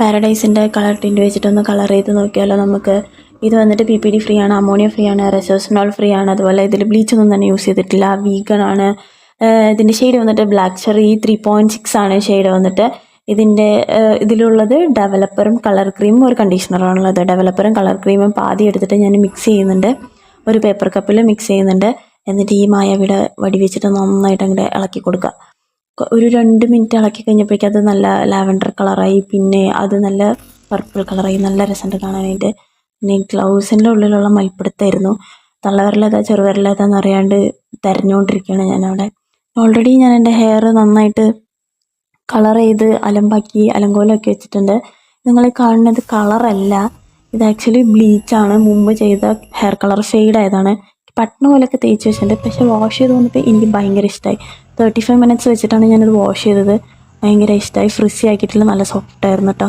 പാരഡൈസിൻ്റെ colour tint വെച്ചിട്ടൊന്ന് colour ചെയ്ത് നോക്കിയാലോ നമുക്ക്. ഇത് വന്നിട്ട് PPD ഫ്രീ ആണ്, അമോണിയ ഫ്രീ ആണ്, റെസോസിനോൾ ഫ്രീ ആണ്. അതുപോലെ ഇതിൽ ബ്ലീച്ചൊന്നും തന്നെ യൂസ് ചെയ്തിട്ടില്ല, വീഗൺ ആണ്. ഇതിൻ്റെ ഷെയ്ഡ് വന്നിട്ട് ബ്ലാക്ക് ചെറി 3.6 ആണ് ഷെയ്ഡ് വന്നിട്ട്. ഇതിലുള്ളത് ഡെവലപ്പറും കളർ ക്രീമും ഒരു കണ്ടീഷണറാണുള്ളത്. ഡെവലപ്പറും കളർ ക്രീമും പാതി എടുത്തിട്ട് ഞാൻ മിക്സ് ചെയ്യുന്നുണ്ട്, ഒരു പേപ്പർ കപ്പിൽ മിക്സ് ചെയ്യുന്നുണ്ട്. എന്നിട്ട് ഈ മായവിടെ വടി വെച്ചിട്ട് നന്നായിട്ട് അങ്ങോട്ട് ഇളക്കി കൊടുക്കുക. ഒരു 2 മിനിറ്റ് ഇളക്കി കഴിഞ്ഞപ്പോഴേക്കും അത് നല്ല ലാവൻഡർ കളറായി, പിന്നെ അത് നല്ല പർപ്പിൾ കളറായി. നല്ല രസമുണ്ട് കാണാനായിട്ട്. പിന്നെ ഗ്ലൗസിൻ്റെ ഉള്ളിലുള്ള മൽപ്പിടുത്തായിരുന്നു. തള്ളവിരലേതാ ചെറുവിരലേതാന്ന് അറിയാണ്ട് തിരഞ്ഞുകൊണ്ടിരിക്കുകയാണ് ഞാനവിടെ. ഓൾറെഡി ഞാൻ എൻ്റെ ഹെയർ നന്നായിട്ട് കളർ ചെയ്ത് അലമ്പാക്കി അലങ്കോലമാക്കി വെച്ചിട്ടുണ്ട്. നിങ്ങൾ കാണുന്നത് കളറല്ല, ഇത് ആക്ച്വലി ബ്ലീച്ചാണ്. മുമ്പ് ചെയ്ത ഹെയർ കളർ ഫെയ്ഡായതാണ്. പട്ടണ പോലെയൊക്കെ തേച്ച് വെച്ചിട്ടുണ്ട്. പക്ഷേ വാഷ് ചെയ്ത് വന്നപ്പോൾ എനിക്ക് ഭയങ്കര ഇഷ്ടമായി. 35 മിനിറ്റ്സ് വെച്ചിട്ടാണ് ഞാനത് വാഷ് ചെയ്തത്. ഭയങ്കര ഇഷ്ടമായി. ഫ്രിസി ആക്കിയിട്ടില്ല, നല്ല സോഫ്റ്റ് ആയിരുന്നു കേട്ടോ.